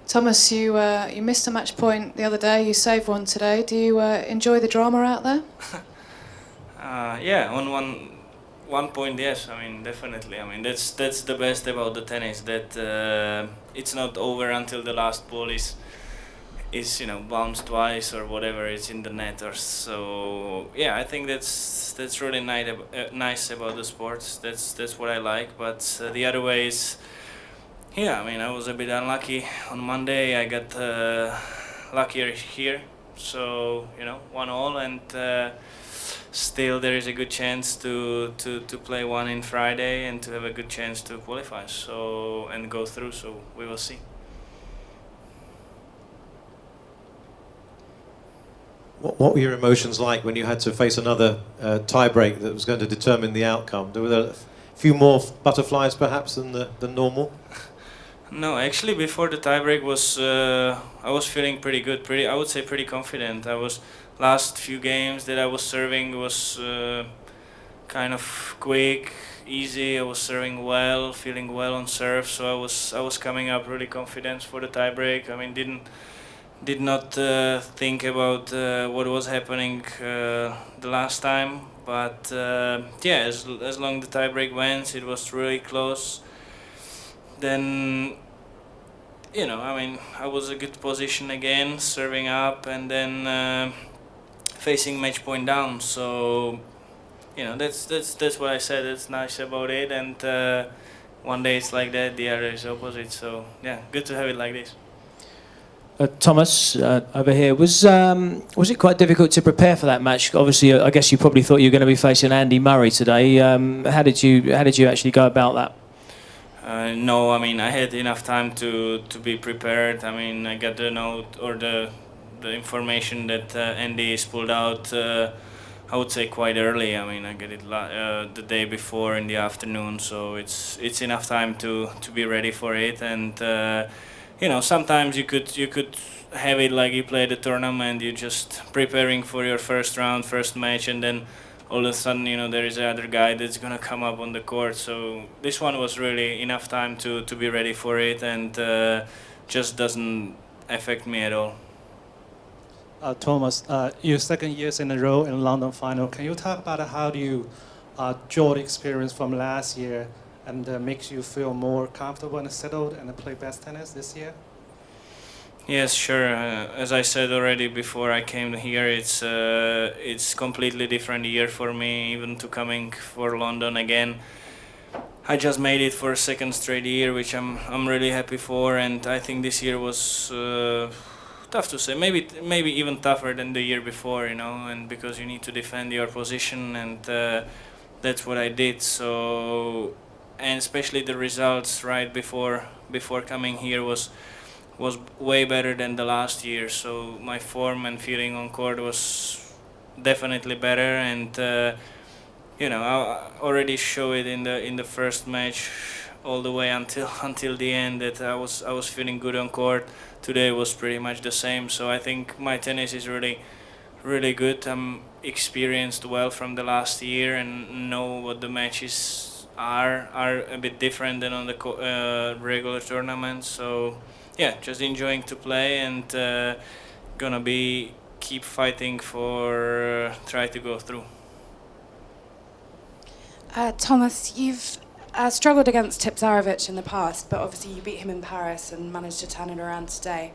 Thomas, you missed a match point the other day. You saved one today. Do you enjoy the drama out there? Yeah, on one point, yes. I mean, definitely. I mean, that's the best about the tennis, that it's not over until the last ball is bounced twice or whatever, it's in the net or so. Yeah, I think that's really nice about the sports. That's what I like. But the other way is, yeah, I mean, I was a bit unlucky on Monday. I got luckier here, so 1-1, and still there is a good chance to play one in Friday and to have a good chance to qualify. So and go through. So we will see. What were your emotions like when you had to face another tie-break that was going to determine the outcome? Were there a few more butterflies perhaps than normal? No, actually, before the tiebreak I was feeling pretty good. I would say pretty confident. Last few games that I was serving was kind of quick, easy. I was serving well, feeling well on serve. So I was coming up really confident for the tiebreak. I mean, did not think about what was happening the last time. But yeah, as long the tiebreak went, it was really close. Then I mean, I was a good position again, serving up, and then facing match point down. So that's what I said. That's nice about it. And one day it's like that, the other is opposite. So yeah, good to have it like this. Thomas, over here, was it quite difficult to prepare for that match? Obviously, I guess you probably thought you were going to be facing Andy Murray today. How did you actually go about that? No, I mean, I had enough time to be prepared. I mean, I got the note or the information that Andy is pulled out. I would say quite early. I mean, I get it the day before in the afternoon, so it's enough time to be ready for it. And sometimes you could have it like you play the tournament, you're just preparing for your first round, first match, and then all of a sudden, there is another guy that's gonna come up on the court. So this one was really enough time to be ready for it, and just doesn't affect me at all. Thomas, your second years in a row in London final. Can you talk about how do you draw the experience from last year and makes you feel more comfortable and settled and play best tennis this year? Yes, sure. As I said already before I came here, it's completely different year for me, even to coming for London again. I just made it for a second straight year, which I'm really happy for, and I think this year was tough to say. Maybe even tougher than the year before, and because you need to defend your position, and that's what I did. So, and especially the results right before coming here was way better than the last year. So my form and feeling on court was definitely better, and I already show it in the first match all the way until the end that I was feeling good on court. Today was pretty much the same. So I think my tennis is really really good. I'm experienced well from the last year and know what the matches are a bit different than on the regular tournaments. So yeah, just enjoying to play, and gonna be keep fighting for try to go through. Thomas, you've struggled against Tipsarevic in the past, but obviously you beat him in Paris and managed to turn it around today.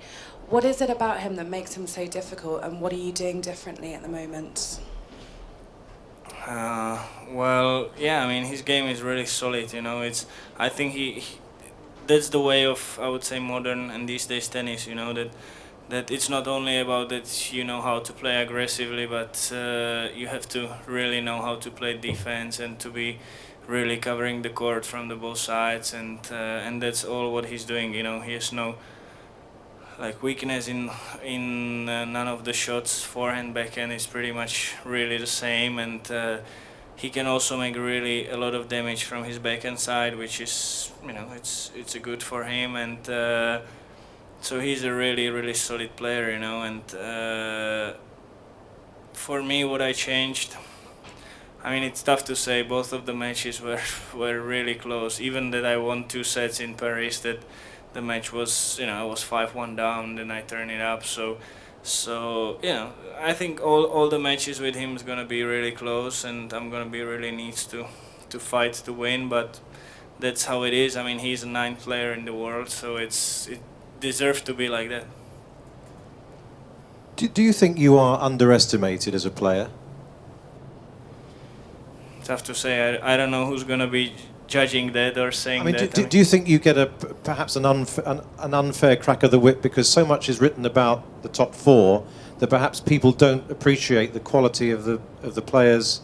What is it about him that makes him so difficult, and what are you doing differently at the moment? Well, yeah, I mean, his game is really solid. I think he that's the way of, I would say, modern and these days tennis. That it's not only about that you know how to play aggressively, but you have to really know how to play defense and to be really covering the court from the both sides, and that's all what he's doing. He has no weakness in none of the shots. Forehand, backhand is pretty much really the same, and he can also make really a lot of damage from his backhand side, which is it's a good for him, and so he's a really really solid player, and for me, what I changed, I mean, it's tough to say. Both of the matches were really close. Even that I won 2 sets in Paris, the match was, I was 5-1 down, then I turned it up. So I think all the matches with him is gonna be really close, and I'm gonna be really needs to fight to win. But that's how it is. I mean, he's a 9th player in the world, so it deserves to be like that. Do you think you are underestimated as a player? Tough to say. I don't know who's gonna be judging that or saying I mean, that. do you think you get perhaps an unfair crack of the whip because so much is written about the top 4 that perhaps people don't appreciate the quality of the players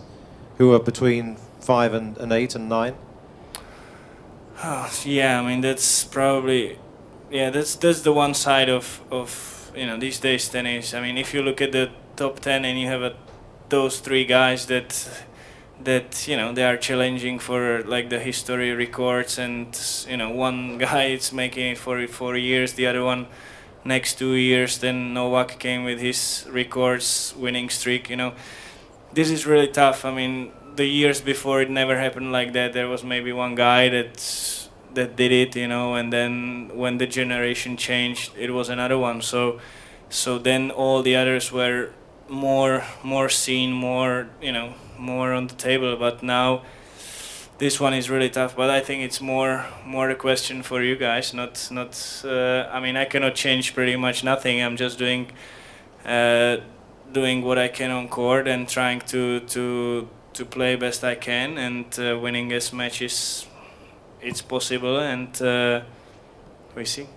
who are between 5 and 8 and 9? Oh, yeah, I mean that's probably, that's the one side of these days tennis. I mean, if you look at the top 10 and you have those 3 guys that they are challenging for like the history records, and one guy is making it for 4 years, the other one next 2 years, then Novak came with his records winning streak. This is really tough. I mean, the years before it never happened like that. There was maybe one guy that did it, and then when the generation changed, it was another one. So then all the others were more seen, more on the table. But now this one is really tough. But I think it's more a question for you guys. Not. I mean, I cannot change pretty much nothing. I'm just doing what I can on court and trying to play best I can, and winning as much as it's possible, and we see.